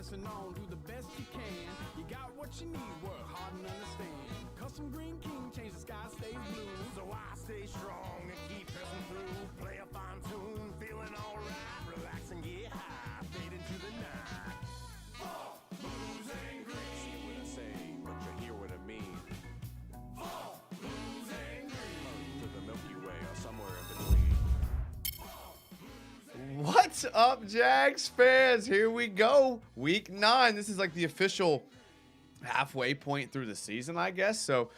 pressing on, do the best you can. You got what you need, work hard and understand. Custom Green King, change the sky, stays blue. So I stay strong and keep pressing through. Play a fine tune, feeling alright. Relax and get high, fade into the night. Fall, blues and green. See what I say, but you hear what I mean. Fall, blues and green. To the Milky Way or somewhere in between. What's up, Jags fans? Here we go. Week 9. This is like the official halfway point through the season, I guess. So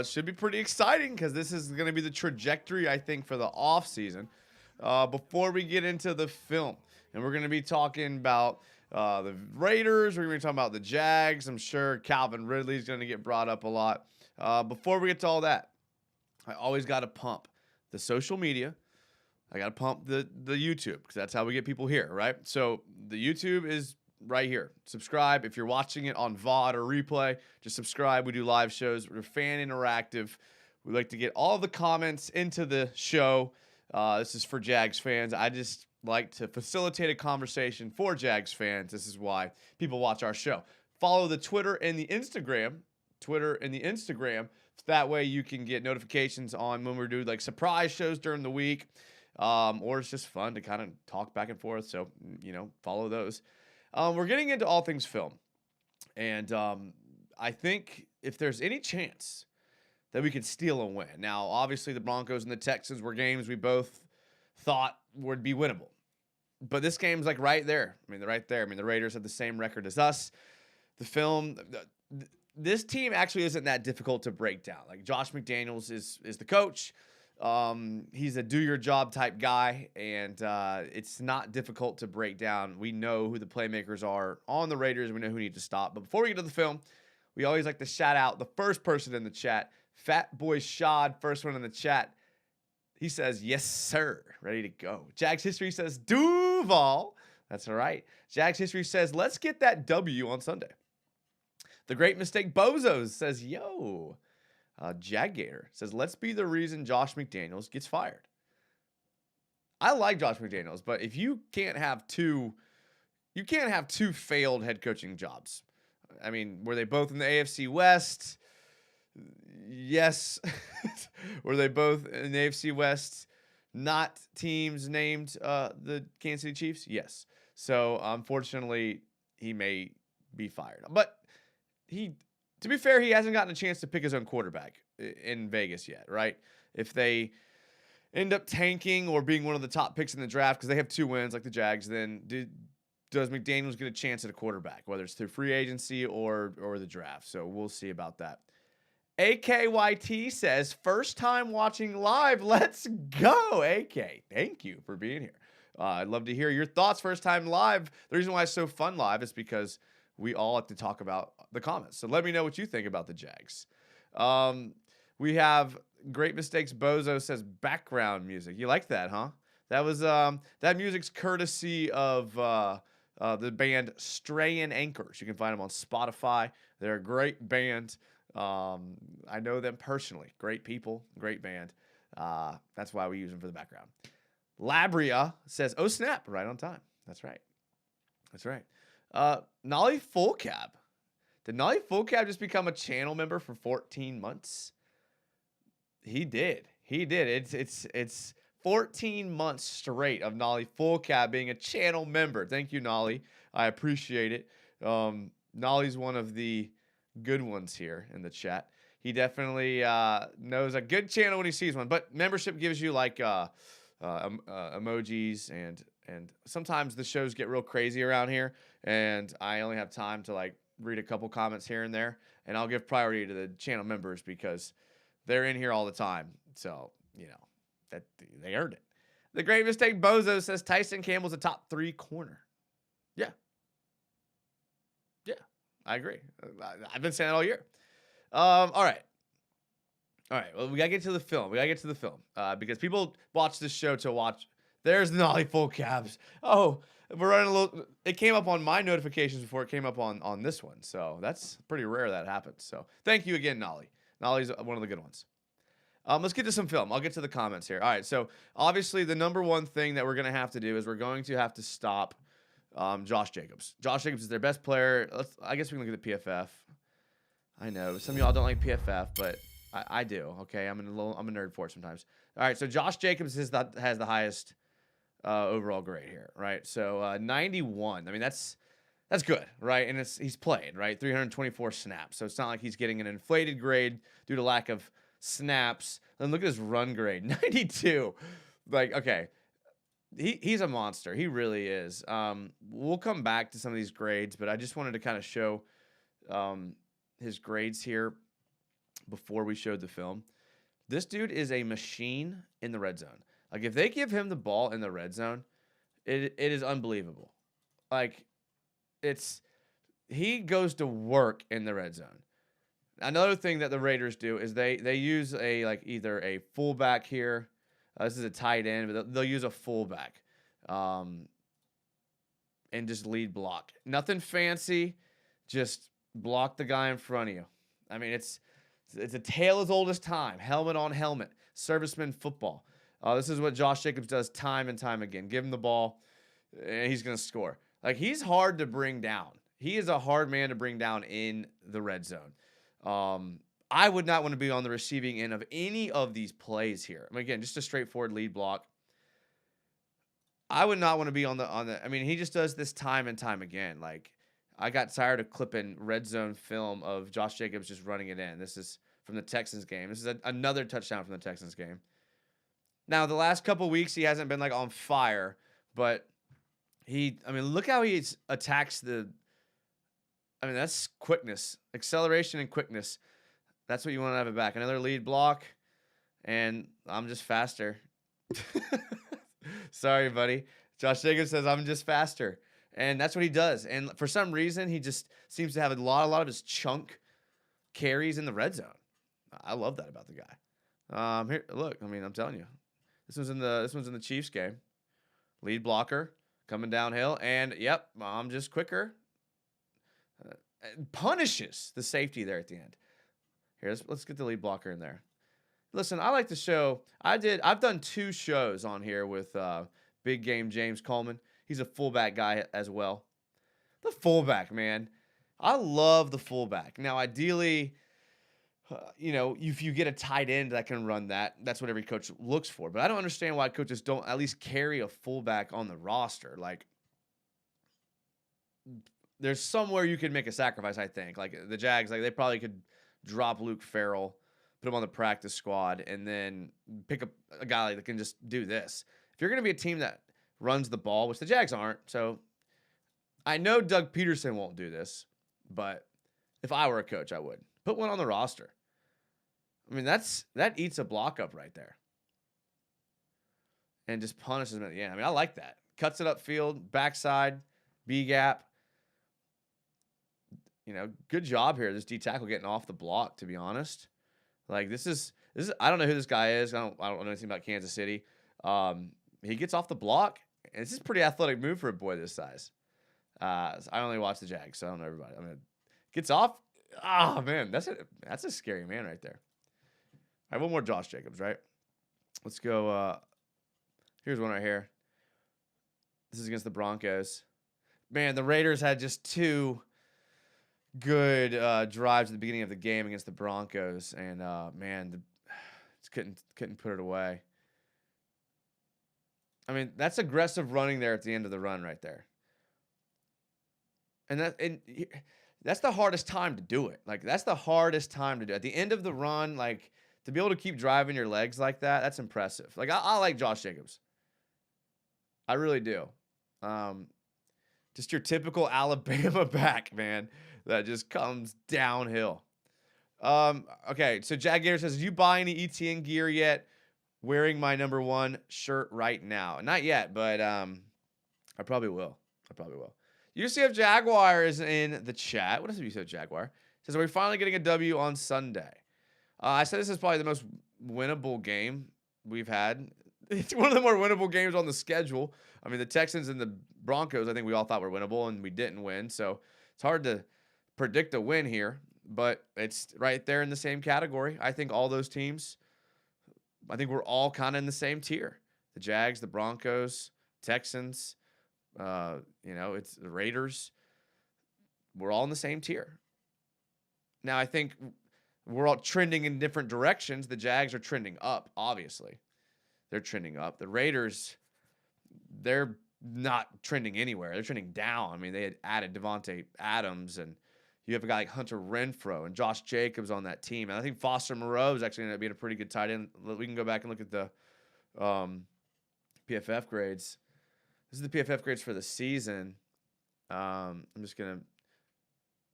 should be pretty exciting because this is going to be the trajectory, I think, for the offseason. Before we get into the film, and we're going to be talking about the Raiders. We're going to be talking about the Jags. I'm sure Calvin Ridley is going to get brought up a lot. Before we get to all that, I always got to pump the social media. I got to pump the YouTube because that's how we get people here, right? So the YouTube is right here. Subscribe. If you're watching it on VOD or replay, just subscribe. We do live shows. We're fan interactive. We like to get all the comments into the show. This is for Jags fans. I just like to facilitate a conversation for Jags fans. This is why people watch our show. Follow the Twitter and the Instagram. That way you can get notifications on when we do like surprise shows during the week. Or it's just fun to kind of talk back and forth. So, follow those. We're getting into all things film. And I think if there's any chance that we could steal a win. Now, obviously, the Broncos and the Texans were games we both thought would be winnable. But this game's like right there. I mean, they're right there. I mean, the Raiders have the same record as us. The film, this team actually isn't that difficult to break down. Like, Josh McDaniels is the coach. He's a do-your-job type guy, and it's not difficult to break down. We know who the playmakers are on the Raiders. We know who need to stop. But before we get to the film, we always like to shout out the first person in the chat, Fat Boy Shad, first one in the chat. He says, yes, sir. Ready to go. Jags History says, Duval. That's all right. Jags History says, let's get that W on Sunday. The Great Mistake Bozos says, yo. Jaggator says, let's be the reason Josh McDaniels gets fired. I like Josh McDaniels, but if you can't have two failed head coaching jobs. I mean, were they both in the AFC West? Yes. Were they both in the AFC West? Not teams named the Kansas City Chiefs? Yes. So, unfortunately, he may be fired. But to be fair, he hasn't gotten a chance to pick his own quarterback in Vegas yet, right? If they end up tanking or being one of the top picks in the draft because they have 2 wins like the Jags, then does McDaniels get a chance at a quarterback, whether it's through free agency or the draft? So we'll see about that. AKYT says, first time watching live. Let's go, AK. Thank you for being here. I'd love to hear your thoughts first time live. The reason why it's so fun live is because we all have to talk about the comments. So let me know what you think about the Jags. We have Great Mistakes Bozo says background music. You like that, huh? That was that music's courtesy of the band Strayin' Anchors. You can find them on Spotify. They're a great band. I know them personally. Great people, great band. That's why we use them for the background. Labria says, oh snap, right on time. That's right. Nolly Full Cab. Did Nolly Full Cab just become a channel member for 14 months? He did. It's 14 months straight of Nolly Full Cab being a channel member. Thank you, Nolly. I appreciate it. Nolly's one of the good ones here in the chat. He definitely knows a good channel when he sees one. But membership gives you like emojis and sometimes the shows get real crazy around here, and I only have time to like read a couple comments here and there, and I'll give priority to the channel members because they're in here all the time. So, that they earned it. The Great Mistake Bozo says Tyson Campbell's a top 3 corner. Yeah, I agree. I've been saying that all year. All right. Well, we got to get to the film. Because people watch this show to watch. There's Nolly Full Cabs. Oh, we're running a little. It came up on my notifications before it came up on this one. So that's pretty rare that happens. So thank you again, Nolly. Nolly's one of the good ones. Let's get to some film. I'll get to the comments here. All right. So obviously the number one thing that we're going to have to do is we're going to have to stop Josh Jacobs. Josh Jacobs is their best player. I guess we can look at the PFF. I know some of y'all don't like PFF, but I do. Okay, I'm a nerd for it sometimes. All right, so Josh Jacobs has the highest overall grade here, right? So 91. I mean, that's good, right? And he's played, right? 324 snaps. So it's not like he's getting an inflated grade due to lack of snaps. Then look at his run grade, 92. Like, okay, he's a monster. He really is. We'll come back to some of these grades, but I just wanted to kind of show his grades here before we showed the film. This dude is a machine in the red zone. Like, if they give him the ball in the red zone, it is unbelievable. Like, he goes to work in the red zone. Another thing that the Raiders do is they use either a fullback here. This is a tight end, but they'll use a fullback, and just lead block. Nothing fancy, just block the guy in front of you. I mean, it's a tale as old as time. Helmet on helmet, serviceman football. This is what Josh Jacobs does time and time again. Give him the ball, and he's gonna score. Like, he's hard to bring down. He is a hard man to bring down in the red zone. I would not want to be on the receiving end of any of these plays here. I mean, again, just a straightforward lead block. I would not want to be on the. I mean, he just does this time and time again. Like, I got tired of clipping red zone film of Josh Jacobs just running it in. This is from the Texans game. This is another touchdown from the Texans game. Now, the last couple weeks, he hasn't been like on fire, but look how he attacks that's quickness, acceleration and quickness. That's what you want to have it back. Another lead block, and I'm just faster. Sorry, buddy. Josh Jacobs says, I'm just faster. And that's what he does. And for some reason, he just seems to have a lot of his chunk carries in the red zone. I love that about the guy. Here, look, I mean, I'm telling you. This one's in the Chiefs game. Lead blocker coming downhill, and yep, I'm just quicker. Punishes the safety there at the end. Here, let's get the lead blocker in there. Listen, I like to show. I've done 2 shows on here with Big Game James Coleman. He's a fullback guy as well. The fullback, man. I love the fullback. Now, ideally, if you get a tight end that can run that's what every coach looks for. But I don't understand why coaches don't at least carry a fullback on the roster. Like, there's somewhere you could make a sacrifice, I think. Like, the Jags, like, they probably could drop Luke Farrell, put him on the practice squad, and then pick up a guy that can just do this. If you're going to be a team that runs the ball, which the Jags aren't, so I know Doug Peterson won't do this, but if I were a coach, I would. Put one on the roster. I mean, that eats a block up right there. And just punishes him at the end. I mean, I like that. Cuts it upfield, backside, B gap. Good job here. This D tackle getting off the block, to be honest. Like, this is I don't know who this guy is. I don't know anything about Kansas City. He gets off the block, and this is a pretty athletic move for a boy this size. I only watch the Jags, so I don't know everybody. I mean, gets off. Oh, man, that's a scary man right there. All right, one more Josh Jacobs, right? Let's go. Here's one right here. This is against the Broncos. Man, the Raiders had just 2 good drives at the beginning of the game against the Broncos, and just couldn't put it away. I mean, that's aggressive running there at the end of the run right there. And that's the hardest time to do it. Like, that's the hardest time to do it. At the end of the run, like, to be able to keep driving your legs like that's impressive. Like, I like Josh Jacobs. I really do. Just your typical Alabama back, man, that just comes downhill. Okay, so Jaguars says, did you buy any ETN gear yet? Wearing my number 1 shirt right now. Not yet, but I probably will. UCF Jaguar is in the chat. What is UCF Jaguar? It says, are we finally getting a W on Sunday? I said this is probably the most winnable game we've had. It's one of the more winnable games on the schedule. I mean, the Texans and the Broncos, I think we all thought were winnable, and we didn't win. So it's hard to predict a win here, but it's right there in the same category. I think all those teams, I think we're all kind of in the same tier. The Jags, the Broncos, Texans, It's the Raiders. We're all in the same tier. Now, I think we're all trending in different directions. The Jags are trending up, obviously. They're trending up. The Raiders, they're not trending anywhere. They're trending down. I mean, they had added Devontae Adams, and you have a guy like Hunter Renfrow and Josh Jacobs on that team. And I think Foster Moreau is actually going to be a pretty good tight end. We can go back and look at the PFF grades. This is the PFF grades for the season. I'm just going to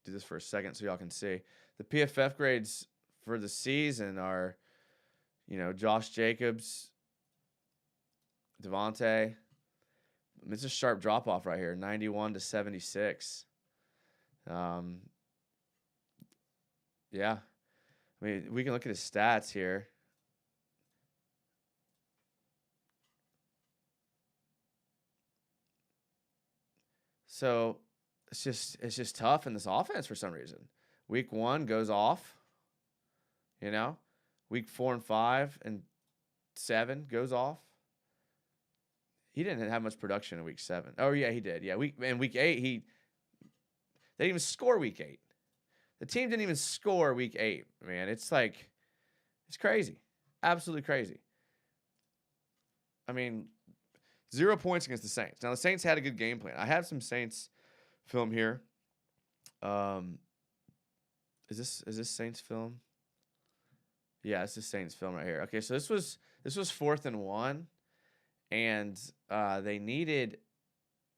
do this for a second so y'all can see. The PFF grades for the season are, Josh Jacobs, Devontae. It's a sharp drop off right here, 91 to 76. Yeah. I mean, we can look at his stats here. So it's just tough in this offense for some reason. Week 1 goes off. Week 4 and 5 and 7 goes off. He didn't have much production in week 7. Oh yeah, he did. Yeah, week 8 they didn't even score week 8. The team didn't even score week 8. Man, it's crazy, absolutely crazy. I mean, 0 points against the Saints. Now the Saints had a good game plan. I have some Saints film here. Is this Saints film? Yeah, it's the Saints film right here. Okay, so this was 4th and 1. And they needed,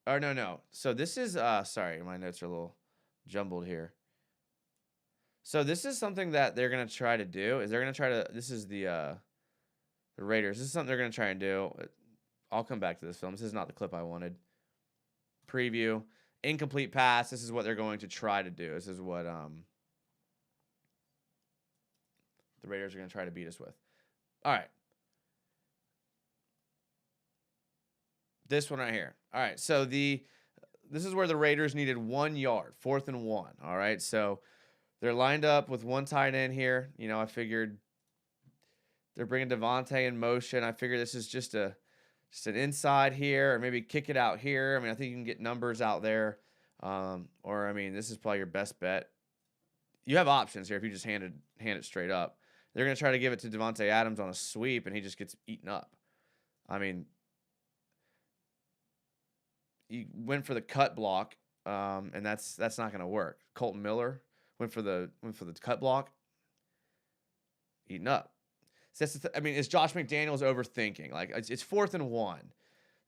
or no. So this is, sorry, my notes are a little jumbled here. So this is something that they're going to try to do. This is the Raiders. This is something they're going to try and do. I'll come back to this film. This is not the clip I wanted. Preview, incomplete pass. This is what they're going to try to do. This is what the Raiders are going to try to beat us with. All right. This one right here. All right, so this is where the Raiders needed 1 yard, 4th and 1. All right, so they're lined up with one tight end here. I figured they're bringing Devontae in motion. I figure this is just an inside here, or maybe kick it out here. I mean, I think you can get numbers out there, this is probably your best bet. You have options here if you just hand it straight up. They're going to try to give it to Devontae Adams on a sweep, and he just gets eaten up. I mean, you went for the cut block, and that's not going to work. Colton Miller went for the cut block, eaten up. So is Josh McDaniels overthinking? Like it's 4th and 1.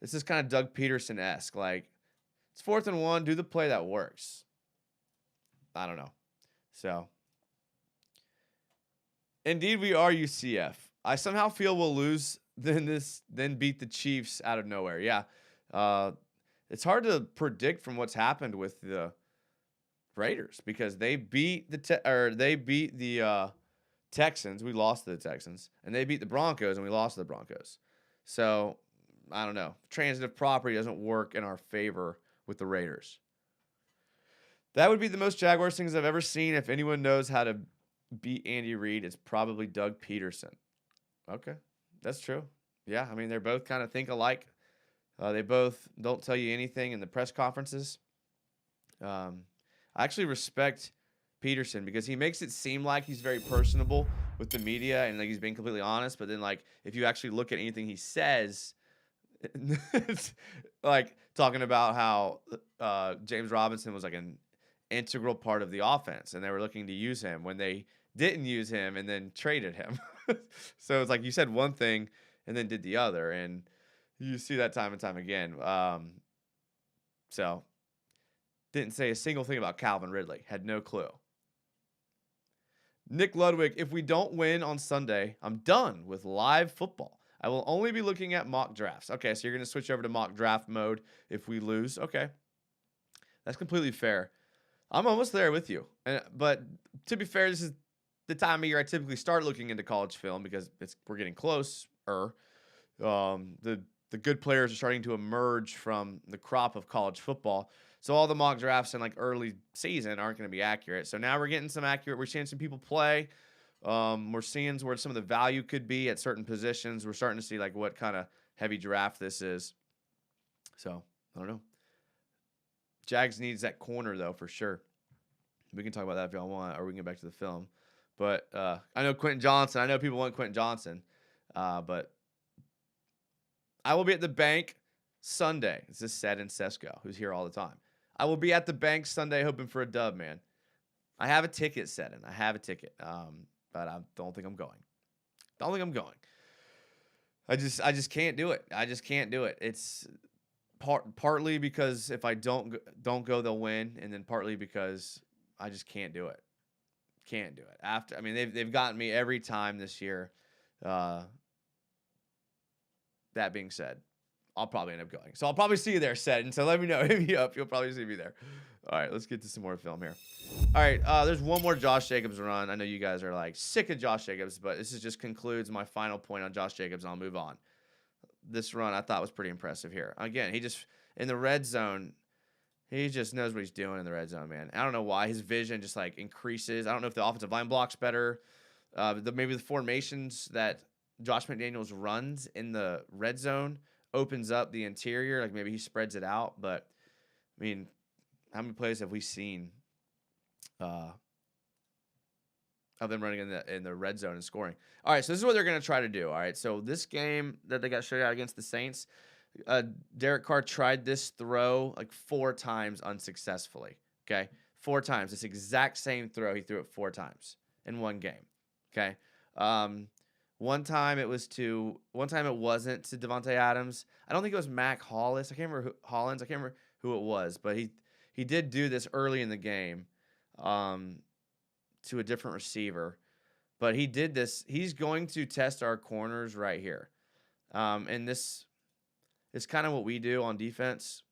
This is kind of Doug Peterson-esque. Like it's 4th and 1. Do the play that works. I don't know. So indeed, we are UCF. I somehow feel we'll lose, then beat the Chiefs out of nowhere. Yeah. It's hard to predict from what's happened with the Raiders because they beat the Texans. We lost to the Texans, and they beat the Broncos, and we lost to the Broncos. So I don't know. Transitive property doesn't work in our favor with the Raiders. That would be the most Jaguars things I've ever seen. If anyone knows how to beat Andy Reid, it's probably Doug Peterson. Okay, that's true. Yeah, I mean they're both kind of think alike. They both don't tell you anything in the press conferences. I actually respect Peterson because he makes it seem like he's very personable with the media and like he's being completely honest. But then, like, if you actually look at anything he says, it's like talking about how James Robinson was like an integral part of the offense and they were looking to use him when they didn't use him and then traded him. So it's like you said one thing and then did the other. And you see that time and time again. So didn't say a single thing about Calvin Ridley. Had no clue. Nick Ludwig, if we don't win on Sunday, I'm done with live football. I will only be looking at mock drafts. Okay, so you're going to switch over to mock draft mode if we lose. Okay. That's completely fair. I'm almost there with you. But to be fair, this is the time of year I typically start looking into college film because we're getting closer. The good players are starting to emerge from the crop of college football. So all the mock drafts in like early season aren't going to be accurate. So now we're getting some accurate. We're seeing some people play. We're seeing where some of the value could be at certain positions. We're starting to see like what kind of heavy draft this is. So I don't know. Jags needs that corner, though, for sure. We can talk about that if y'all want, or we can get back to the film. But I know Quentin Johnson. I know people want Quentin Johnson. But I will be at the bank Sunday. This is Sed and Sesko, who's here all the time. I will be at the bank Sunday hoping for a dub, man. I have a ticket, Sed, I have a ticket. But I don't think I'm going. Don't think I'm going. I just can't do it. I just can't do it. It's partly because if I don't go, they'll win, and then partly because I just can't do it. Can't do it. They've gotten me every time this year. That being said, I'll probably end up going. So I'll probably see you there, Sed. And so let me know. Hit me up. You'll probably see me there. All right, let's get to some more film here. All right, there's one more Josh Jacobs run. I know you guys are like sick of Josh Jacobs, but this just concludes my final point on Josh Jacobs, and I'll move on. This run I thought was pretty impressive here. Again, he just, in the red zone, he just knows what he's doing in the red zone, man. I don't know why. His vision just like increases. I don't know if the offensive line blocks better. Maybe the formations that Josh McDaniels runs in the red zone opens up the interior. Like maybe he spreads it out. But, I mean, how many plays have we seen of them running in the red zone and scoring? All right, so this is what they're going to try to do. All right, so this game that they got shut out against the Saints, Derek Carr tried this throw like 4 times unsuccessfully. Okay, 4 times. This exact same throw, he threw it 4 times in one game. Okay, one time it wasn't to Devontae Adams. I don't think it was Mac Hollins. I can't remember who it was, but he did do this early in the game to a different receiver. But he did this. He's going to test our corners right here. And this is kind of what we do on defense.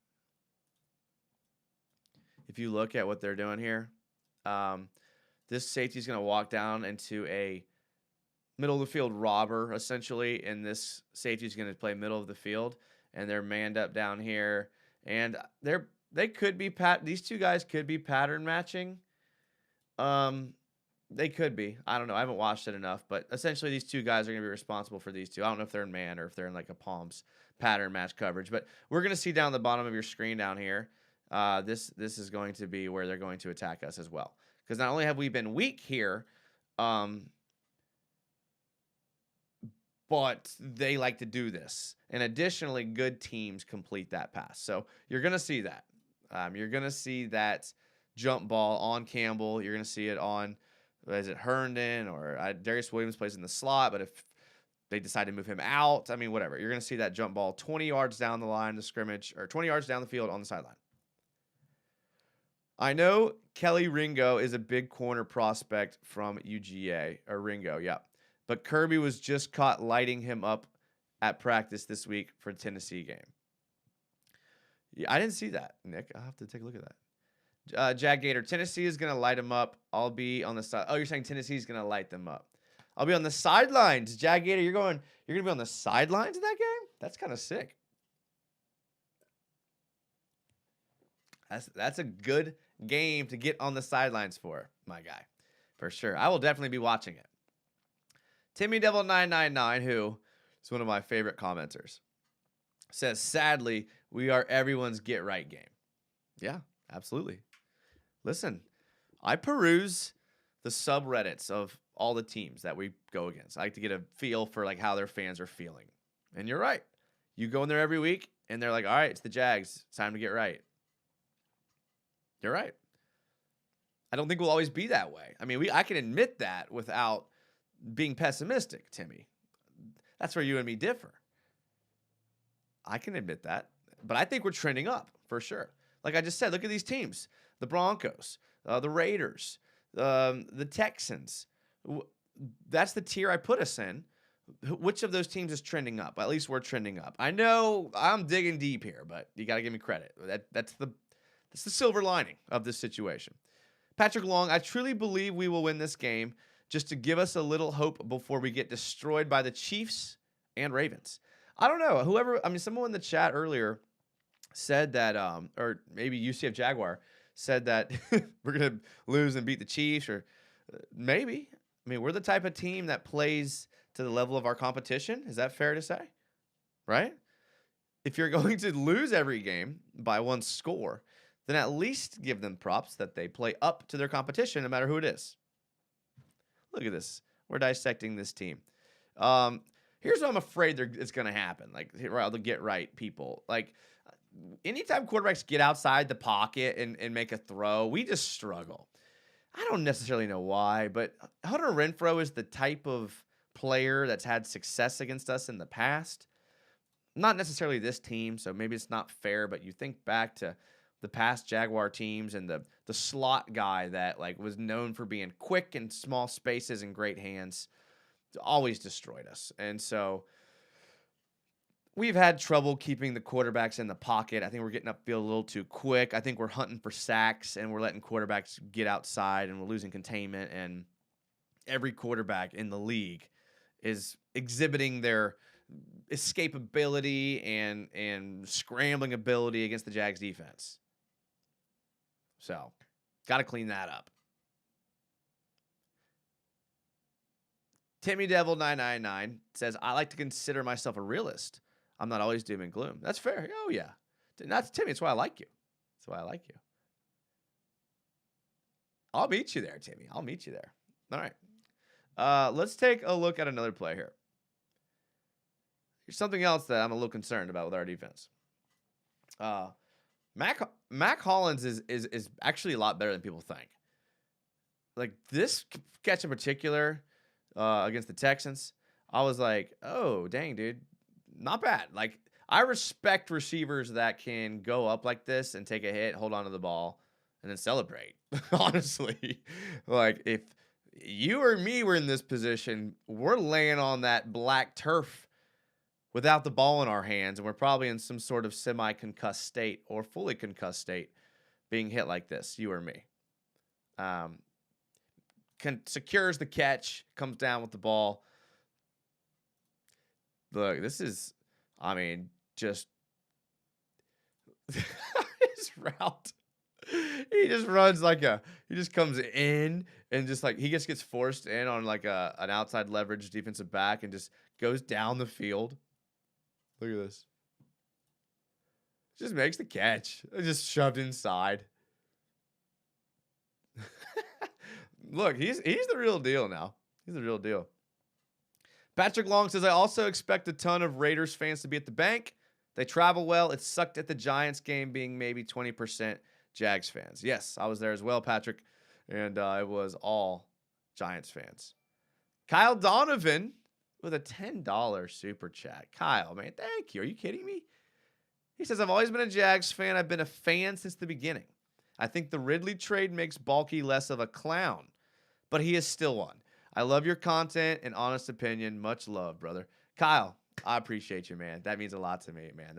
If you look at what they're doing here, this safety is going to walk down into a middle of the field robber, essentially, and this safety is going to play middle of the field, and they're manned up down here, and they could be these two guys could be pattern matching. They could be. I don't know. I haven't watched it enough, but essentially these two guys are going to be responsible for these two. I don't know if they're in man or if they're in like a Palms pattern match coverage, but we're going to see down the bottom of your screen down here. This is going to be where they're going to attack us as well. Because not only have we been weak here, but they like to do this. And additionally, good teams complete that pass. So you're going to see that. You're going to see that jump ball on Campbell. You're going to see it on, is it Herndon or Darius Williams plays in the slot, but if they decide to move him out, I mean, whatever. You're going to see that jump ball 20 yards down the line of scrimmage, or 20 yards down the field on the sideline. I know Kelly Ringo is a big corner prospect from UGA, or Ringo, yeah. But Kirby was just caught lighting him up at practice this week for the Tennessee game. Yeah, I didn't see that, Nick. I'll have to take a look at that. Jag Gator, Tennessee is going to light them up. I'll be on the side. Oh, you're saying Tennessee is going to light them up. I'll be on the sidelines. Jag Gator, you're going to be on the sidelines of that game? That's kind of sick. That's a good game to get on the sidelines for, my guy. For sure. I will definitely be watching it. Timmy Devil 999, who is one of my favorite commenters, says, sadly, we are everyone's get right game. Yeah, absolutely. Listen, I peruse the subreddits of all the teams that we go against. I like to get a feel for like how their fans are feeling. And you're right. You go in there every week and they're like, all right, it's the Jags. It's time to get right. You're right. I don't think we'll always be that way. I mean, I can admit that without being pessimistic, Timmy. That's where you and me differ. I can admit that. But I think we're trending up for sure. Like I just said, look at these teams. The Broncos, the Raiders, the Texans. That's the tier I put us in. Which of those teams is trending up? At least we're trending up. I know I'm digging deep here, but you got to give me credit. That's the silver lining of this situation. Patrick Long, I truly believe we will win this game, just to give us a little hope before we get destroyed by the Chiefs and Ravens. I don't know. Someone in the chat earlier said that, or maybe UCF Jaguar said that we're going to lose and beat the Chiefs, or maybe. I mean, we're the type of team that plays to the level of our competition. Is that fair to say? Right? If you're going to lose every game by one score, then at least give them props that they play up to their competition no matter who it is. Look at this. We're dissecting this team. Here's what I'm afraid it's going to happen. Like, I'll get right, people. Like, anytime quarterbacks get outside the pocket and make a throw, we just struggle. I don't necessarily know why, but Hunter Renfrow is the type of player that's had success against us in the past. Not necessarily this team, so maybe it's not fair, but you think back to the past Jaguar teams and the slot guy that like was known for being quick in small spaces and great hands, always destroyed us. And so we've had trouble keeping the quarterbacks in the pocket. I think we're getting upfield a little too quick. I think we're hunting for sacks and we're letting quarterbacks get outside and we're losing containment. And every quarterback in the league is exhibiting their escapability and scrambling ability against the Jags defense. So, got to clean that up. Timmy Devil 999 says, I like to consider myself a realist. I'm not always doom and gloom. That's fair. Oh, yeah. That's Timmy. That's why I like you. That's why I like you. I'll meet you there, Timmy. I'll meet you there. All right. Let's take a look at another play here. Here's something else that I'm a little concerned about with our defense. Mac Hollins is actually a lot better than people think. Like this catch in particular against the Texans, I was like, oh, dang, dude. Not bad. Like, I respect receivers that can go up like this and take a hit, hold on to the ball, and then celebrate. Honestly. Like, if you or me were in this position, we're laying on that black turf without the ball in our hands, and we're probably in some sort of semi-concussed state or fully concussed state being hit like this, you or me. Secures the catch, comes down with the ball. Look, this is, I mean, just his route. He just runs like he just comes in and just like, he just gets forced in on like an outside leverage defensive back and just goes down the field. Look at this. Just makes the catch. Just shoved inside. Look, he's the real deal now. He's the real deal. Patrick Long says, I also expect a ton of Raiders fans to be at the bank. They travel well. It sucked at the Giants game being maybe 20% Jags fans. Yes, I was there as well, Patrick. And it was all Giants fans. Kyle Donovan with a $10 super chat. Kyle, man, thank you. Are you kidding me? He says, I've always been a Jags fan. I've been a fan since the beginning. I think the Ridley trade makes Balky less of a clown, but he is still one. I love your content and honest opinion. Much love, brother. Kyle, I appreciate you, man. That means a lot to me, man.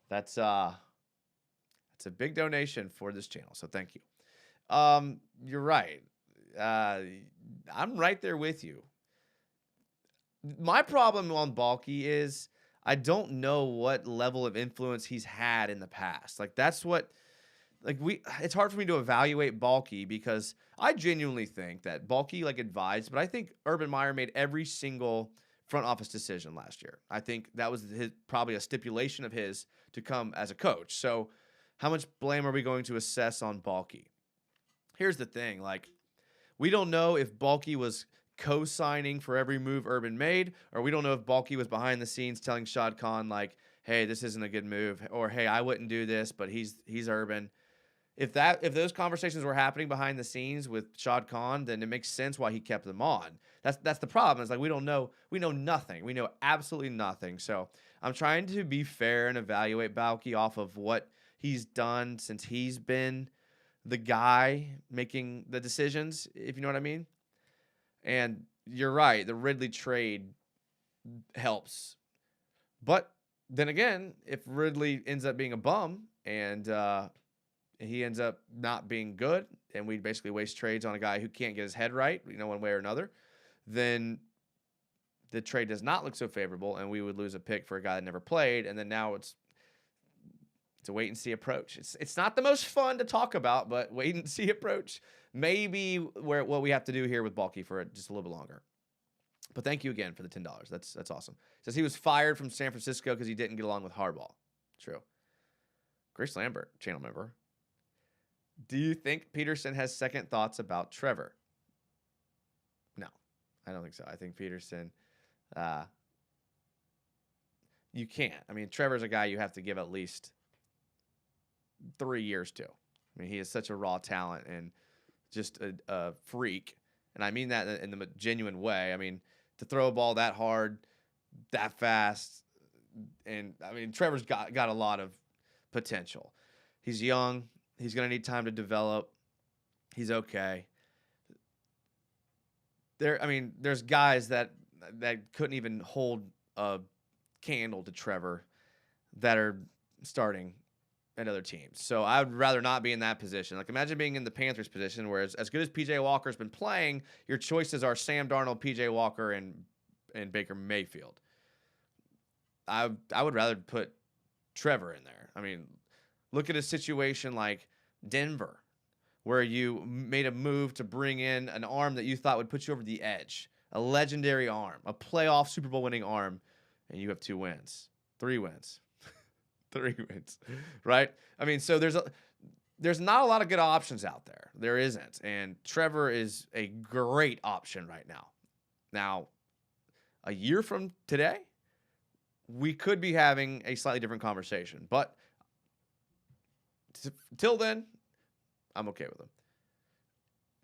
That's a big donation for this channel, so thank you. You're right. I'm right there with you. My problem on Balky is I don't know what level of influence he's had in the past. Like that's what it's hard for me to evaluate Balky because I genuinely think that Balky advised, but I think Urban Meyer made every single front office decision last year. I think that was probably a stipulation of his to come as a coach. So how much blame are we going to assess on Balky? Here's the thing. We don't know if Balky was co-signing for every move Urban made, or we don't know if Balky was behind the scenes telling Shad Khan, hey, this isn't a good move, or hey, I wouldn't do this, but he's Urban. If those conversations were happening behind the scenes with Shad Khan, then it makes sense why he kept them on. That's the problem. It's we don't know. We know nothing. We know absolutely nothing. So I'm trying to be fair and evaluate Balky off of what he's done since he's been the guy making the decisions, if you know what I mean. And you're right. The Ridley trade helps. But then again, if Ridley ends up being a bum and he ends up not being good, and we basically waste trades on a guy who can't get his head right, one way or another, then the trade does not look so favorable, and we would lose a pick for a guy that never played, and then now it's a wait-and-see approach. It's not the most fun to talk about, but wait-and-see approach may be what we have to do here with Balky for just a little bit longer. But thank you again for the $10. That's awesome. Says he was fired from San Francisco because he didn't get along with Harbaugh. True. Grace Lambert, channel member. Do you think Peterson has second thoughts about Trevor? No, I don't think so. I think Peterson, you can't. I mean, Trevor's a guy you have to give at least 3 years to. I mean, he is such a raw talent and just a freak. And I mean that in the genuine way. I mean, to throw a ball that hard, that fast, and I mean, Trevor's got a lot of potential. He's young. He's going to need time to develop. He's okay. There's guys that couldn't even hold a candle to Trevor that are starting at other teams. So I would rather not be in that position. Like, imagine being in the Panthers position, where as good as PJ Walker's been playing, your choices are Sam Darnold, PJ Walker, and Baker Mayfield. I would rather put Trevor in there. I mean, look at a situation like Denver, where you made a move to bring in an arm that you thought would put you over the edge, a legendary arm, a playoff Super Bowl winning arm, and you have 3 wins, 3 wins, right? I mean, so there's not a lot of good options out there. There isn't, and Trevor is a great option right now. Now, a year from today, we could be having a slightly different conversation, but till then, I'm okay with him.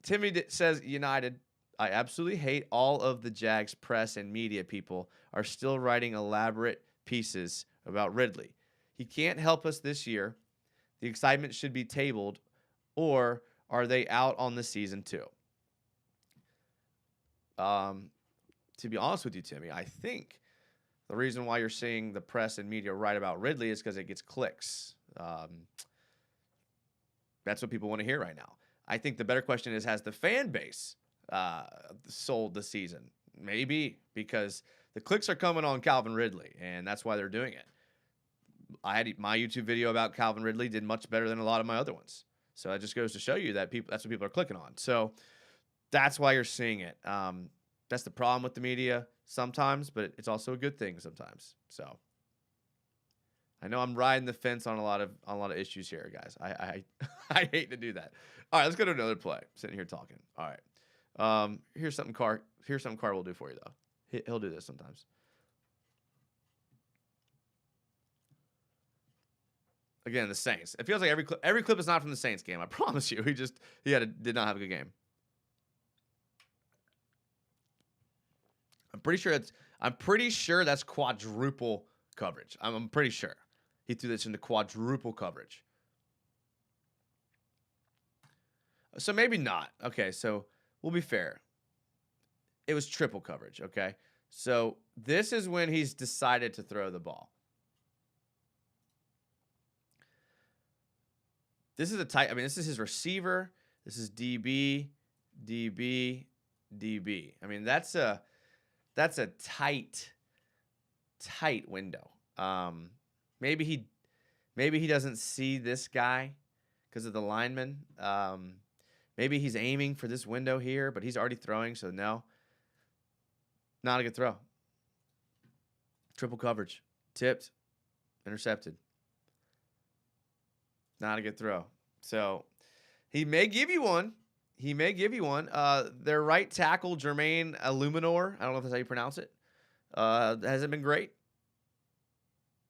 Timmy says, United, I absolutely hate all of the Jags press and media people are still writing elaborate pieces about Ridley. He can't help us this year. The excitement should be tabled, or are they out on the season too? To be honest with you, Timmy, I think the reason why you're seeing the press and media write about Ridley is because it gets clicks. That's what people want to hear right now. I think the better question is, has the fan base sold the season? Maybe, because the clicks are coming on Calvin Ridley, and that's why they're doing it. I had my YouTube video about Calvin Ridley did much better than a lot of my other ones. So it just goes to show you that that's what people are clicking on. So that's why you're seeing it. That's the problem with the media sometimes, but it's also a good thing sometimes. So I know I'm riding the fence on a lot of issues here, guys. I hate to do that. All right, let's go to another play. Sitting here talking. All right. Here's something Carr will do for you though. He'll do this sometimes. Again, the Saints. It feels like every clip is not from the Saints game. I promise you. He did not have a good game. I'm pretty sure that's quadruple coverage. I'm pretty sure he threw this into quadruple coverage. So maybe not. Okay, so we'll be fair. It was triple coverage, okay? So this is when he's decided to throw the ball. This is this is his receiver. This is DB, DB, DB. I mean, that's a tight window. Maybe he doesn't see this guy because of the lineman. Maybe he's aiming for this window here, but he's already throwing, so no. Not a good throw. Triple coverage. Tipped. Intercepted. Not a good throw. So he may give you one. Their right tackle, Jermaine Illuminor, I don't know if that's how you pronounce it, hasn't been great.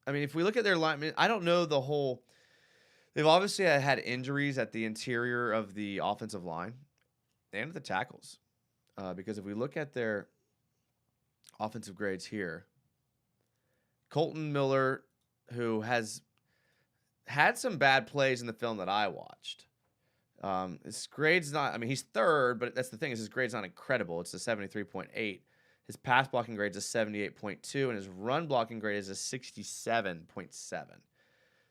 I mean, if we look at their line, I don't know the whole. They've obviously had injuries at the interior of the offensive line and at the tackles. Because if we look at their offensive grades here, Colton Miller, who has had some bad plays in the film that I watched. His grade's not, he's third, but that's the thing, is his grade's not incredible. It's a 73.8. His pass blocking grade is a 78.2, and his run blocking grade is a 67.7.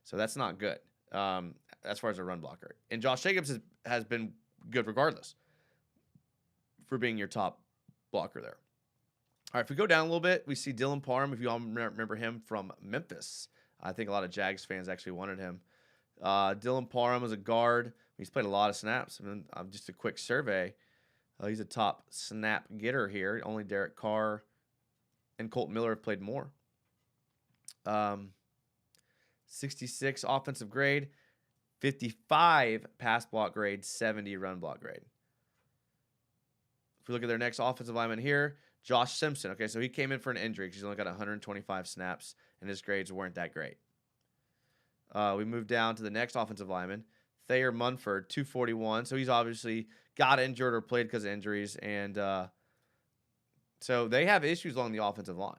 So that's not good as far as a run blocker. And Josh Jacobs has been good regardless for being your top blocker there. All right, if we go down a little bit, we see Dylan Parham, if you all remember him from Memphis. I think a lot of Jags fans actually wanted him. Dylan Parham was a guard. He's played a lot of snaps. Just a quick survey. He's a top snap getter here. Only Derek Carr and Colt Miller have played more. 66 offensive grade, 55 pass block grade, 70 run block grade. If we look at their next offensive lineman here, Josh Simpson. Okay, so he came in for an injury because he's only got 125 snaps, and his grades weren't that great. We moved down to the next offensive lineman, Thayer Munford, 241. So he's obviously got injured or played because of injuries, and so they have issues along the offensive line.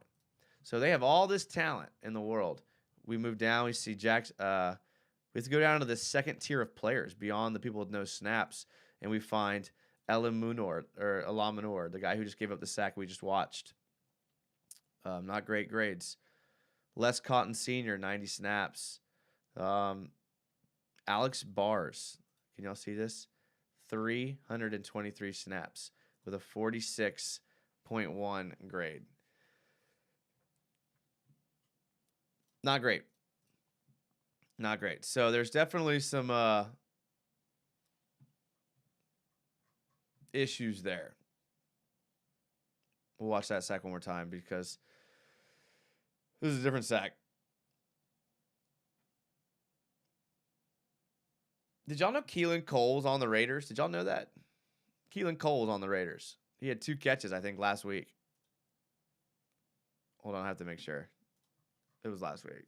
So they have all this talent in the world. We move down. We see Jags. We have to go down to the second tier of players beyond the people with no snaps, and we find Alamunor, the guy who just gave up the sack we just watched. Not great grades. Les Cotton Sr., 90 snaps. Alex Bars, can y'all see this? 323 snaps with a 46.1 grade. Not great. Not great. So there's definitely some issues there. We'll watch that sack one more time because this is a different sack. Did y'all know Keelan Cole's on the Raiders? Did y'all know that? Keelan Cole's on the Raiders. He had 2 catches, I think, last week. Hold on, I have to make sure. It was last week.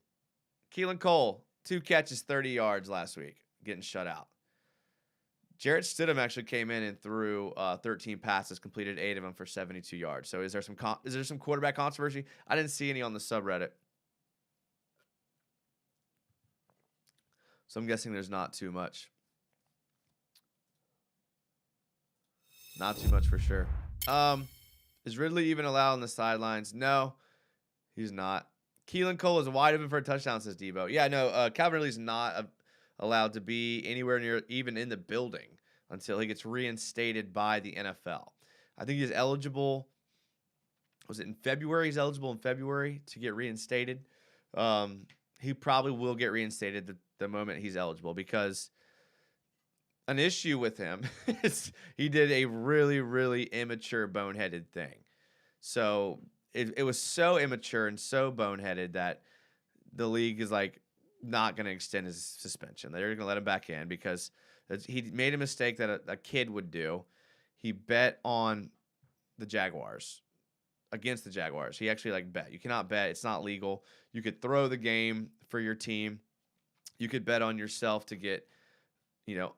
Keelan Cole, 2 catches, 30 yards last week, getting shut out. Jarrett Stidham actually came in and threw 13 passes, completed 8 of them for 72 yards. So is there some quarterback controversy? I didn't see any on the subreddit. So I'm guessing there's not too much. Not too much for sure. Is Ridley even allowed on the sidelines? No, he's not. Keelan Cole is wide open for a touchdown, says Debo. Yeah, no, Calvin Ridley's not allowed to be anywhere near, even in the building, until he gets reinstated by the NFL. I think he's eligible. Was it in February? He's eligible in February to get reinstated. He probably will get reinstated the moment he's eligible, because an issue with him is he did a really, really immature, boneheaded thing. So it was so immature and so boneheaded that the league is like not going to extend his suspension. They're going to let him back in because he made a mistake that a kid would do. He bet on the Jaguars, against the Jaguars. He actually bet. You cannot bet. It's not legal. You could throw the game for your team. You could bet on yourself to get,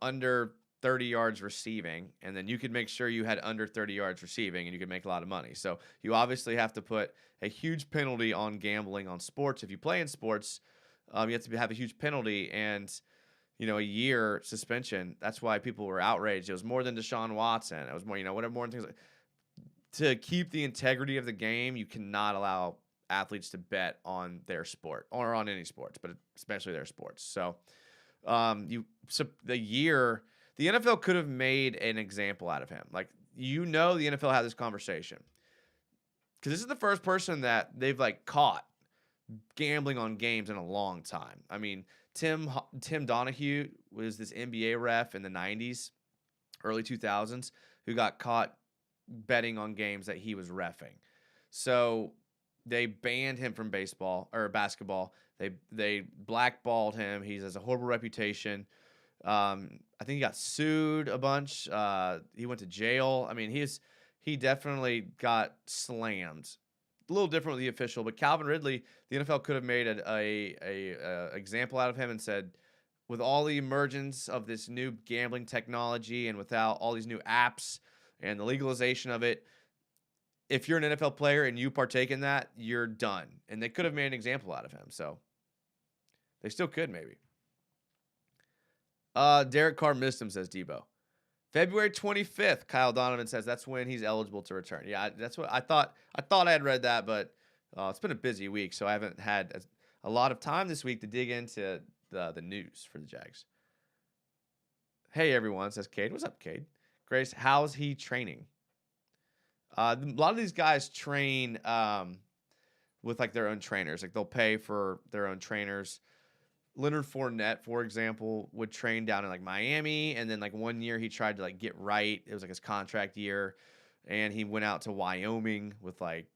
under 30 yards receiving, and then you could make sure you had under 30 yards receiving, and you could make a lot of money. So you obviously have to put a huge penalty on gambling on sports. If you play in sports, you have to have a huge penalty and, a year suspension. That's why people were outraged. It was more than Deshaun Watson. It was more, more things like. To keep the integrity of the game, you cannot allow athletes to bet on their sport or on any sports, but especially their sports. So, the NFL could have made an example out of him. The NFL had this conversation because this is the first person that they've caught gambling on games in a long time. I mean, Tim Donahue was this NBA ref in the 90s, early 2000s, who got caught betting on games that he was reffing. So they banned him from baseball or basketball. They blackballed him. He has a horrible reputation. I think he got sued a bunch. He went to jail. I mean, he definitely got slammed. A little different with the official, but Calvin Ridley, the NFL could have made a example out of him and said, with all the emergence of this new gambling technology and without all these new apps and the legalization of it, if you're an NFL player and you partake in that, you're done. And they could have made an example out of him. So they still could, maybe. Derek Carr missed him, says Debo. February 25th, Kyle Donovan says that's when he's eligible to return. Yeah, that's what I thought. I thought I had read that, but it's been a busy week, so I haven't had a lot of time this week to dig into the news for the Jags. Hey, everyone, says Cade. What's up, Cade? Grace, how's he training? A lot of these guys train with their own trainers. They'll pay for their own trainers. Leonard Fournette, for example, would train down in Miami, and then 1 year he tried to get right. It was his contract year, and he went out to Wyoming with I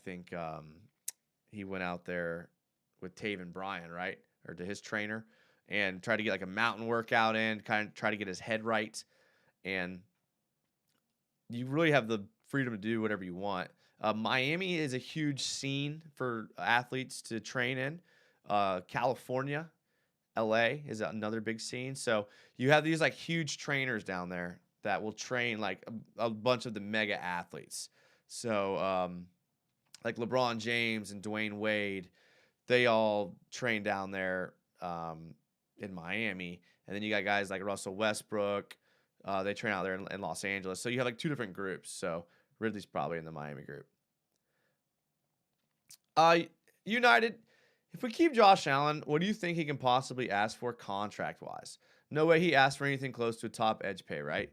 think he went out there with Taven Bryan, right, or to his trainer, and try to get like a mountain workout in, kind of try to get his head right. And you really have the freedom to do whatever you want. Miami is a huge scene for athletes to train in. California, LA is another big scene. So you have these like huge trainers down there that will train like a bunch of the mega athletes. So like LeBron James and Dwayne Wade, they all train down there in Miami. And then you got guys like Russell Westbrook. They train out there in Los Angeles. So you have like two different groups. So Ridley's probably in the Miami group. United, if we keep Josh Allen, what do you think he can possibly ask for contract-wise? No way he asked for anything close to a top edge pay, right?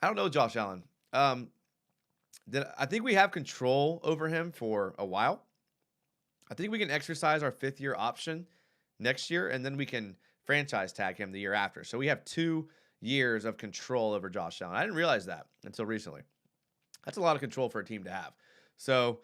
I don't know Josh Allen. I think we have control over him for a while. I think we can exercise our 5th-year option next year, and then we can franchise tag him the year after. So we have 2 years of control over Josh Allen. I didn't realize that until recently. That's a lot of control for a team to have. So,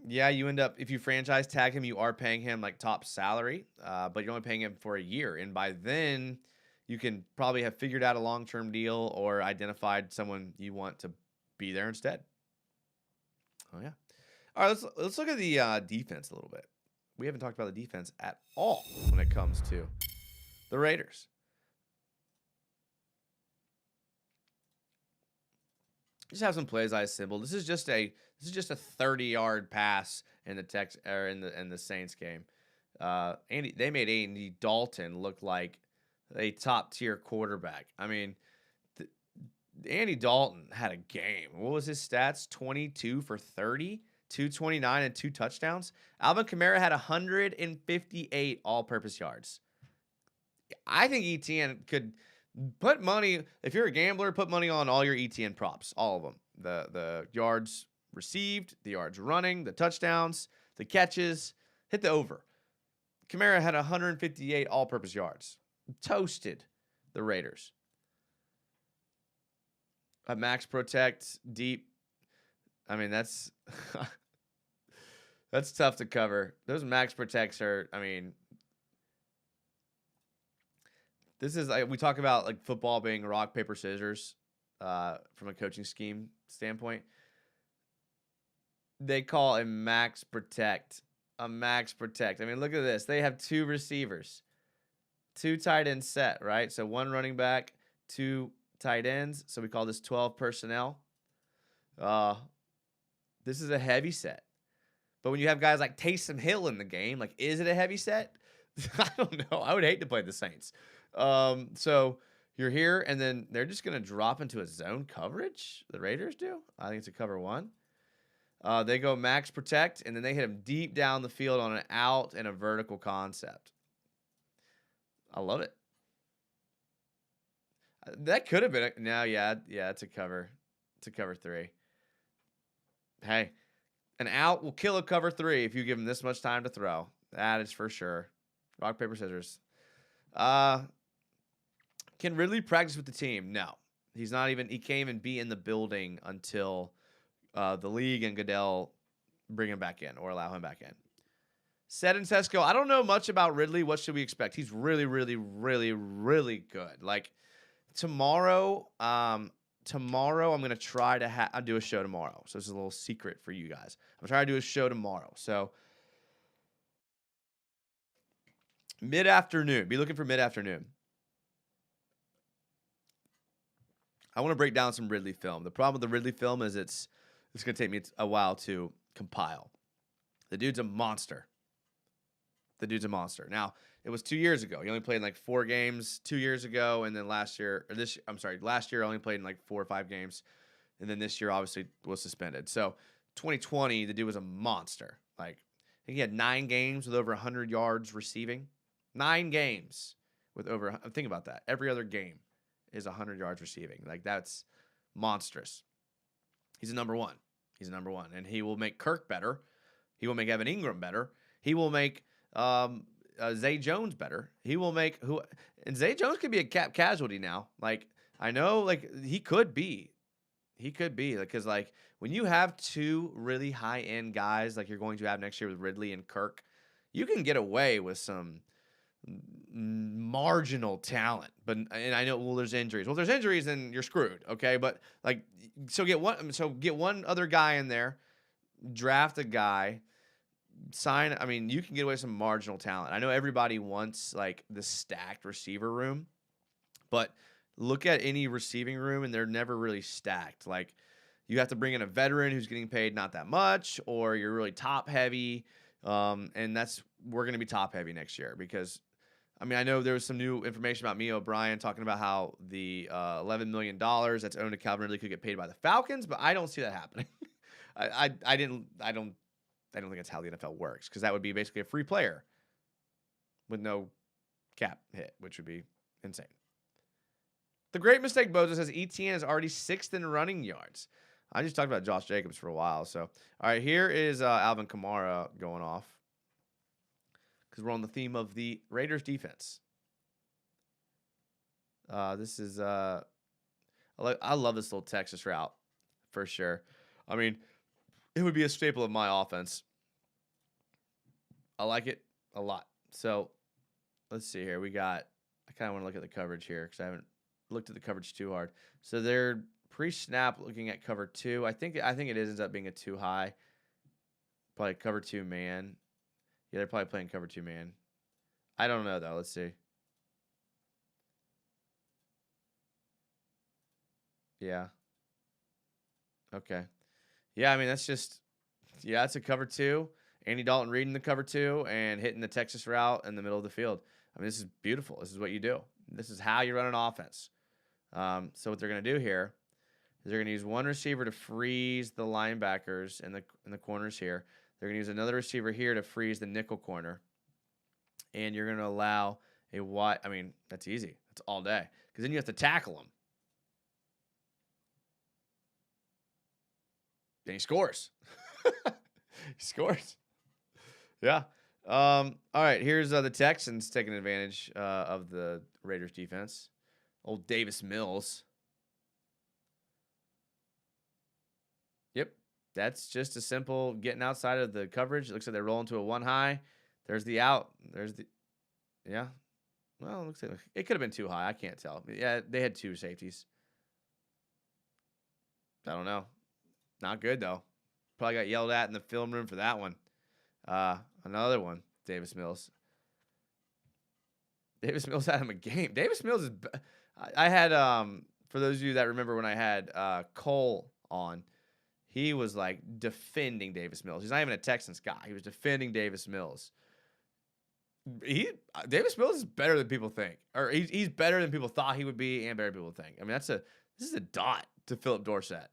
yeah, you end up, if you franchise tag him, you are paying him like top salary, but you're only paying him for a year. And by then, you can probably have figured out a long-term deal or identified someone you want to be there instead. Oh, yeah. All right, let's look at the defense a little bit. We haven't talked about the defense at all when it comes to the Raiders. Just have some plays I assembled. This is just a 30-yard pass in the Saints game. They made Andy Dalton look like a top-tier quarterback. I mean, Andy Dalton had a game. What was his stats? 22 for 30, 229 and 2 touchdowns. Alvin Kamara had 158 all-purpose yards. I think ETN could put money, if you're a gambler, put money on all your ETN props, all of them. The yards received, the yards running, the touchdowns, the catches, hit the over. Kamara had 158 all-purpose yards. Toasted the Raiders. A max protect deep. I mean, that's that's tough to cover. Those max protects are, I mean, this is like, we talk about like football being rock, paper, scissors from a coaching scheme standpoint. They call a max protect a max protect. I mean, look at this. They have 2 receivers, 2 tight end set, right? So 1 running back, 2 tight ends. So we call this 12 personnel. This is a heavy set. But when you have guys like Taysom Hill in the game, like, is it a heavy set? I don't know. I would hate to play the Saints. So you're here, and then they're just going to drop into a zone coverage. The Raiders do. I think it's a cover 1. They go max protect, and then they hit him deep down the field on an out and a vertical concept. I love it. That could have been it's a cover. It's a cover 3. Hey, an out will kill a cover 3 if you give him this much time to throw. That is for sure. Rock, paper, scissors. Can Ridley practice with the team? No. He can't even be in the building until the league and Goodell bring him back in or allow him back in. Said in Tesco, I don't know much about Ridley. What should we expect? He's really, really, really, really good. Like, tomorrow, I'm going to try to I'll do a show tomorrow. So this is a little secret for you guys. I'm trying to do a show tomorrow. So mid-afternoon. Be looking for mid-afternoon. I want to break down some Ridley film. The problem with the Ridley film is it's going to take me a while to compile. The dude's a monster. Now, it was 2 years ago. He only played in like 4 games 2 years ago, and then last year only played in like 4 or 5 games, and then this year obviously was suspended. So 2020, the dude was a monster. Like, I think he had 9 games with over 100 yards receiving. 9 games with over. Think about that. Every other game is 100 yards receiving. Like, that's monstrous. He's a number 1. And he will make Kirk better. He will make Evan Ingram better. He will make Zay Jones better. He will make and Zay Jones could be a cap casualty now. Like, I know, like, he could be He could be because like when you have two really high end guys like you're going to have next year with Ridley and Kirk, you can get away with some marginal talent. But and I know well there's injuries. Well, if there's injuries, then you're screwed. Okay, but like get one other guy in there, draft a guy, sign. I mean, you can get away with some marginal talent. I know everybody wants like the stacked receiver room, but look at any receiving room and they're never really stacked. Like you have to bring in a veteran who's getting paid not that much, or you're really top heavy. And we're going to be top heavy next year because, I mean, I know there was some new information about Mia O'Brien talking about how the $11 million that's owned to Calvin Ridley could get paid by the Falcons, but I don't see that happening. I don't think that's how the NFL works because that would be basically a free player with no cap hit, which would be insane. The Great Mistake Bozo says ETN is already 6th in running yards. I just talked about Josh Jacobs for a while. So, all right, here is Alvin Kamara going off because we're on the theme of the Raiders defense. This is I love this little Texas route for sure. I mean, it would be a staple of my offense. I like it a lot. So, let's see here. I kind of want to look at the coverage here because I haven't looked at the coverage too hard. So they're pre-snap looking at cover 2. I think it ends up being a too high. Probably cover 2 man. Yeah, they're probably playing cover 2 man. I don't know though. Let's see. Yeah. Okay. Yeah, I mean that's it's a cover 2. Andy Dalton reading the cover 2 and hitting the Texas route in the middle of the field. I mean, this is beautiful. This is what you do. This is how you run an offense. So what they're going to do here is they're going to use one receiver to freeze the linebackers in the corners here. They're going to use another receiver here to freeze the nickel corner. And you're going to allow a wide. I mean, that's easy. That's all day. Because then you have to tackle him. Then he scores. He scores. Yeah. All right. Here's the Texans taking advantage of the Raiders defense. Old Davis Mills. Yep. That's just a simple getting outside of the coverage. It looks like they're rolling to a 1 high. There's the out. Yeah. Well, it looks like it could have been too high. I can't tell. Yeah, they had 2 safeties. I don't know. Not good, though. Probably got yelled at in the film room for that one. Another one, Davis Mills. Davis Mills had him a game. Davis Mills is... I had, for those of you that remember when I had Cole on, he was like defending Davis Mills. He's not even a Texans guy. He was defending Davis Mills. Davis Mills is better than people think. Or he's better than people thought he would be and better than people think. I mean, this is a dot to Philip Dorsett.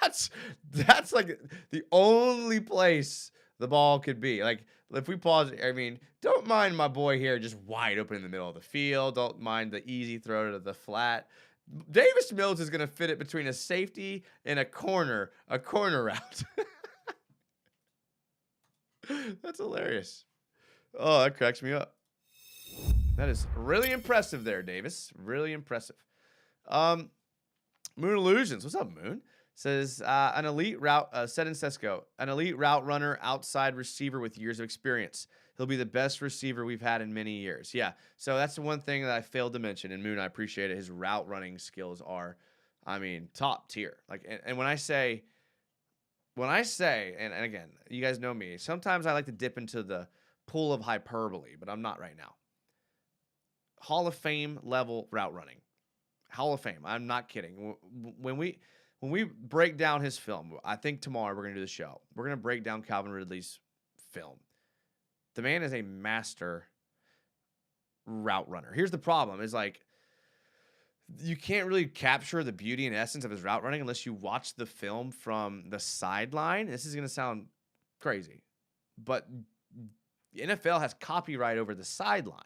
That's like the only place the ball could be. Like, if we pause, I mean, don't mind my boy here just wide open in the middle of the field. Don't mind the easy throw to the flat. Davis Mills is going to fit it between a safety and a corner route. That's hilarious. Oh, that cracks me up. That is really impressive there, Davis. Really impressive. Moon Illusions. What's up, Moon? Says an elite route, Set in Sesco, an elite route runner, outside receiver with years of experience. He'll be the best receiver we've had in many years. Yeah, so that's the one thing that I failed to mention. And Moon, I appreciate it. His route running skills are, I mean, top tier. Like, and when I say, and again, you guys know me. Sometimes I like to dip into the pool of hyperbole, but I'm not right now. Hall of Fame level route running. Hall of Fame. I'm not kidding. When we break down his film, I think tomorrow we're going to do the show. We're going to break down Calvin Ridley's film. The man is a master route runner. Here's the problem is like, you can't really capture the beauty and essence of his route running unless you watch the film from the sideline. This is going to sound crazy, but the NFL has copyright over the sideline.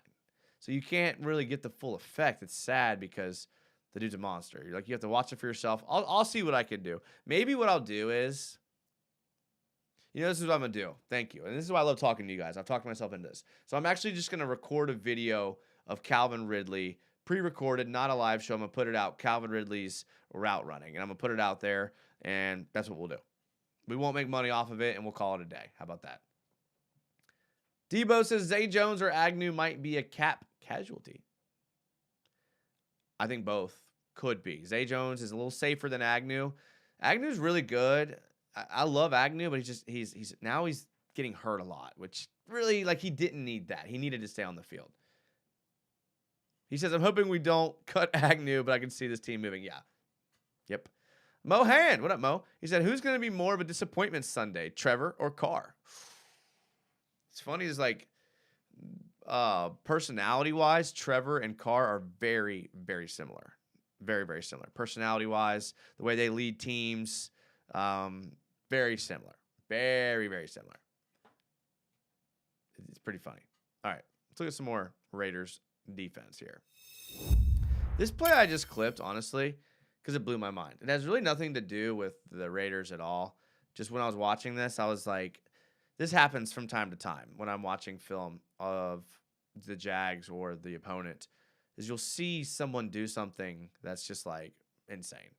So you can't really get the full effect. It's sad because the dude's a monster. You have to watch it for yourself. I'll see what I can do. Maybe what I'll do is, this is what I'm going to do. Thank you. And this is why I love talking to you guys. I've talked myself into this. So I'm actually just going to record a video of Calvin Ridley pre-recorded, not a live show. I'm going to put it out, Calvin Ridley's route running, and I'm going to put it out there, and that's what we'll do. We won't make money off of it, and we'll call it a day. How about that? Debo says Zay Jones or Agnew might be a cap casualty. I think both could be. Zay Jones is a little safer than Agnew. Agnew's really good. I love Agnew, but he's now getting hurt a lot, which really, like, he didn't need that. He needed to stay on the field. He says, I'm hoping we don't cut Agnew, but I can see this team moving. Yeah. Yep. Mo Hand. What up, Mo? He said, who's going to be more of a disappointment Sunday, Trevor or Carr? It's funny is like personality-wise, Trevor and Carr are very, very similar. Very, very similar. Personality-wise, the way they lead teams, very similar. Very, very similar. It's pretty funny. All right, let's look at some more Raiders defense here. This play I just clipped, honestly, because it blew my mind. It has really nothing to do with the Raiders at all. Just when I was watching this, I was like, this happens from time to time when I'm watching film of the Jags or the opponent, is you'll see someone do something that's just like insane.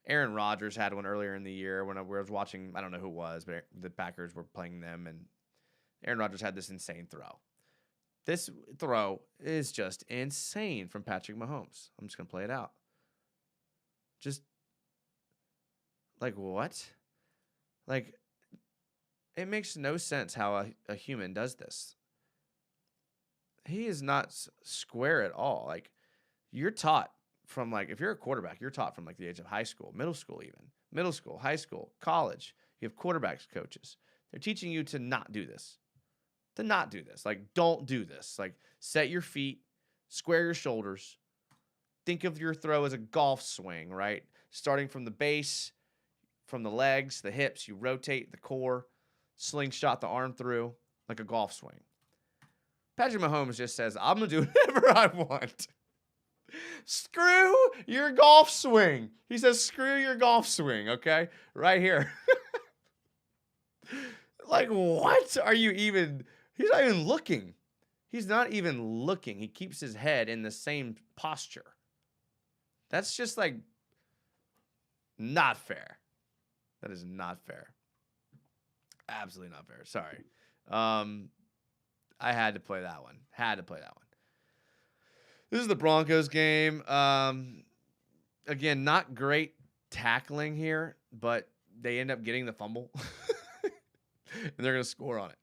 Aaron Rodgers had one earlier in the year when I was watching, I don't know who it was, but the Packers were playing them, and Aaron Rodgers had this insane throw. This throw is just insane from Patrick Mahomes. I'm just going to play it out. Just, like, what? Like, it makes no sense how a human does this. He is not square at all. Like, you're taught from, like, if you're a quarterback, you're taught from, like, the age of high school, middle school even. Middle school, high school, college. You have quarterbacks coaches. They're teaching you to not do this. To not do this. Like, don't do this. Like, set your feet, square your shoulders. Think of your throw as a golf swing, right? Starting from the base, from the legs, the hips, you rotate the core, slingshot the arm through like a golf swing. Patrick Mahomes just says, I'm going to do whatever I want. Screw your golf swing. He says, screw your golf swing, okay? Right here. Like, what are you even... He's not even looking. He's not even looking. He keeps his head in the same posture. That's just, like, not fair. That is not fair. Absolutely not fair. Sorry. I had to play that one. This is the Broncos game. Again, not great tackling here, but they end up getting the fumble. And they're going to score on it.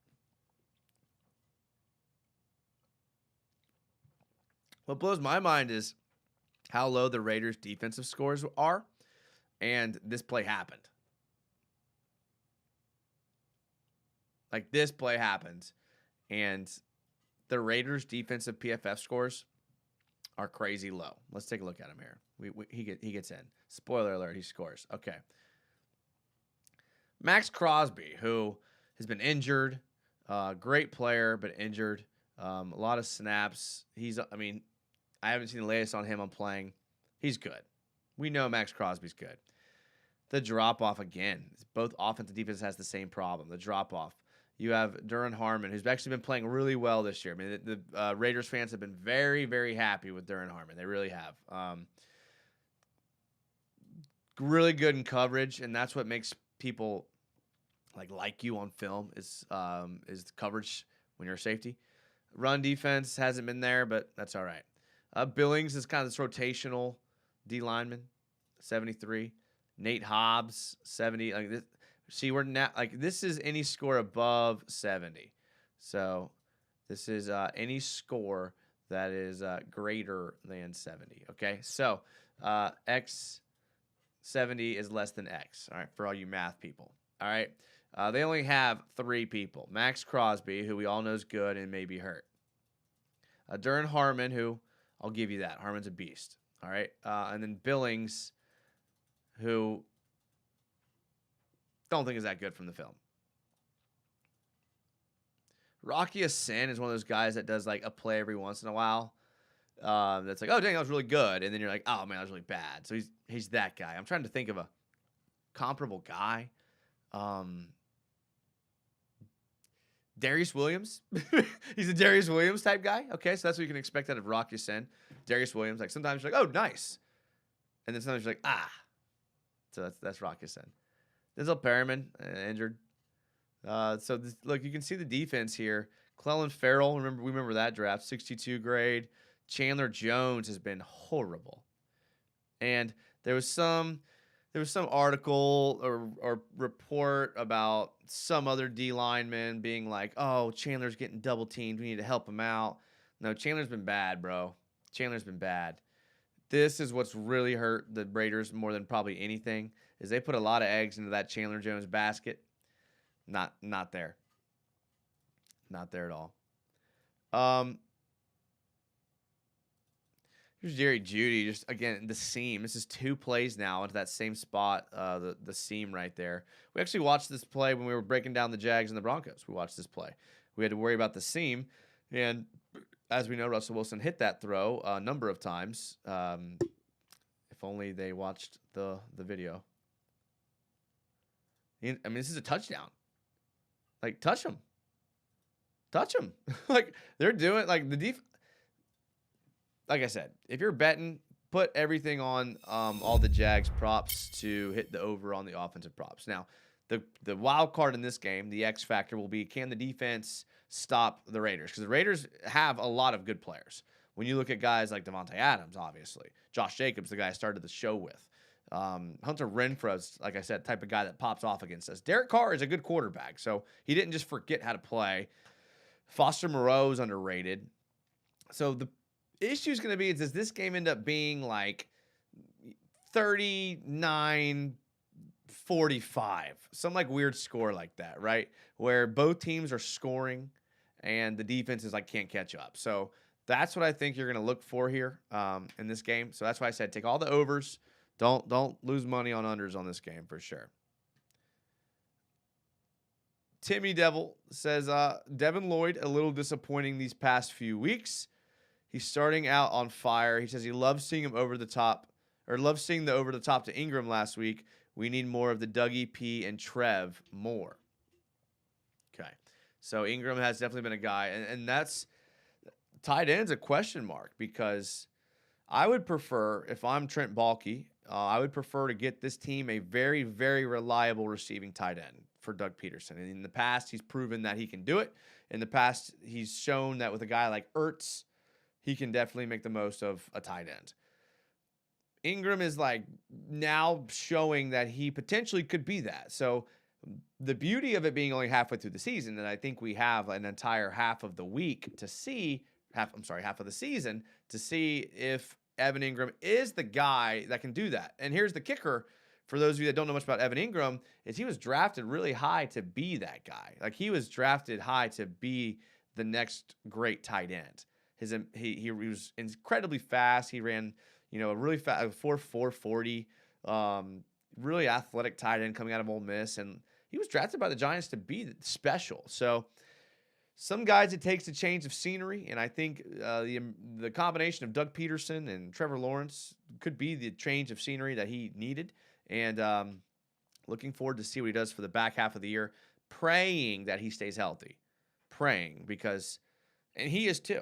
What blows my mind is how low the Raiders' defensive scores are, and this play happened. Like, this play happened, and the Raiders' defensive PFF scores are crazy low. Let's take a look at him here. He gets in. Spoiler alert, he scores. Okay. Max Crosby, who has been injured, great player, but injured. A lot of snaps. I haven't seen the latest on him on playing. He's good. We know Max Crosby's good. The drop-off, again, both offense and defense has the same problem. The drop-off. You have Duran Harmon, who's actually been playing really well this year. I mean, the Raiders fans have been very, very happy with Duran Harmon. They really have. Really good in coverage, and that's what makes people like you on film is the coverage when you're a safety. Run defense hasn't been there, but that's all right. Billings is kind of this rotational D lineman, 73. Nate Hobbs, 70. Like this, see, we're now this is any score above 70. So this is any score that is greater than 70. Okay, so X 70 is less than X. All right, for all you math people. All right, they only have 3 people: Max Crosby, who we all know is good and may be hurt. Duran Harmon, who I'll give you that. Harmon's a beast. All right. And then Billings, who don't think is that good from the film. Rocky Sin is one of those guys that does like a play every once in a while. That's like, oh, dang, that was really good. And then you're like, oh, man, that was really bad. So he's that guy. I'm trying to think of a comparable guy. Darius Williams. He's a Darius Williams type guy. Okay, so that's what you can expect out of Rock Ya-Sin. Darius Williams. Like sometimes you're like, oh, nice. And then sometimes you're like, ah. So that's Rock Ya-Sin. Denzel Perryman, injured. Look, you can see the defense here. Clellan Ferrell, we remember that draft, 62 grade. Chandler Jones has been horrible. And there was some article or report about some other D lineman being like, oh, Chandler's getting double teamed. We need to help him out. No, Chandler's been bad, bro. Chandler's been bad. This is what's really hurt the Raiders more than probably anything, is they put a lot of eggs into that Chandler Jones basket. Not there. Not there at all. Here's Jerry Jeudy, just again the seam. This is 2 plays now into that same spot, the seam right there. We actually watched this play when we were breaking down the Jags and the Broncos. We watched this play. We had to worry about the seam, and as we know, Russell Wilson hit that throw a number of times. If only they watched the video. I mean, this is a touchdown. Like, touch him. Touch him. Like, they're doing, like, the defense. Like I said, if you're betting, put everything on all the Jags props to hit the over on the offensive props. Now, the wild card in this game, the X factor, will be, can the defense stop the Raiders? Because the Raiders have a lot of good players. When you look at guys like Devontae Adams, obviously. Josh Jacobs, the guy I started the show with. Hunter Renfro's, like I said, type of guy that pops off against us. Derek Carr is a good quarterback, so he didn't just forget how to play. Foster Moreau is underrated. So the issue is going to be, does this game end up being like 39-45? Some like weird score like that, right? Where both teams are scoring and the defense is like can't catch up. So that's what I think you're going to look for here in this game. So that's why I said take all the overs. Don't lose money on unders on this game for sure. Timmy Devil says, Devin Lloyd, a little disappointing these past few weeks. He's starting out on fire. He says he loves seeing him over the top, or loves seeing the over the top to Ingram last week. We need more of the Dougie P and Trev more. Okay. So Ingram has definitely been a guy, and that's tight end's a question mark, because I would prefer, if I'm Trent Baalke, I would prefer to get this team a very, very reliable receiving tight end for Doug Peterson. And in the past, he's proven that he can do it. In the past, he's shown that with a guy like Ertz, he can definitely make the most of a tight end. Ingram is like now showing that he potentially could be that. So the beauty of it being only halfway through the season, and I think we have an entire half of the week to see, half of the season to see if Evan Ingram is the guy that can do that. And here's the kicker for those of you that don't know much about Evan Ingram, is he was drafted really high to be that guy. Like, he was drafted high to be the next great tight end. He was incredibly fast. He ran, a really fast 4.4 40, really athletic tight end coming out of Ole Miss, and he was drafted by the Giants to be special. So some guys it takes a change of scenery, and I think the combination of Doug Peterson and Trevor Lawrence could be the change of scenery that he needed. And looking forward to see what he does for the back half of the year, praying that he stays healthy, because he is too.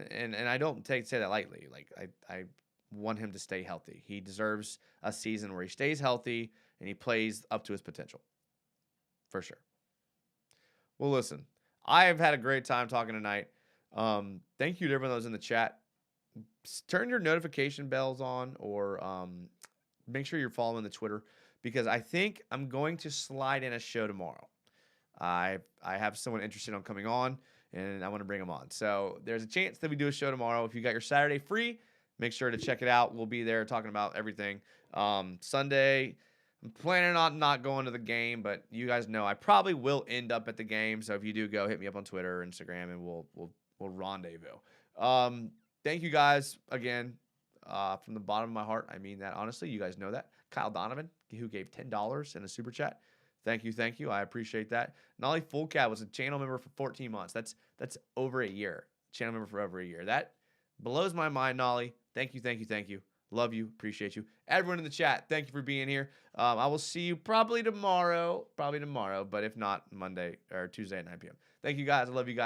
And I don't say that lightly. Like, I want him to stay healthy. He deserves a season where he stays healthy and he plays up to his potential, for sure. Well, listen, I have had a great time talking tonight. Thank you to everyone that was in the chat. Turn your notification bells on, or make sure you're following the Twitter, because I think I'm going to slide in a show tomorrow. I have someone interested on coming on, and I want to bring them on. So there's a chance that we do a show tomorrow. If you got your Saturday free, make sure to check it out. We'll be there talking about everything. Sunday, I'm planning on not going to the game, but you guys know I probably will end up at the game. So if you do go, hit me up on Twitter or Instagram, and we'll rendezvous. Thank you guys again, from the bottom of my heart. I mean that honestly. You guys know that. Kyle Donovan, who gave $10 in a super chat. Thank you. I appreciate that. Nolly Fullcat was a channel member for 14 months. That's over a year. Channel member for over a year. That blows my mind, Nolly. Thank you. Love you. Appreciate you. Everyone in the chat, thank you for being here. I will see you probably tomorrow, but if not, Monday or Tuesday at 9 p.m. Thank you guys. I love you guys.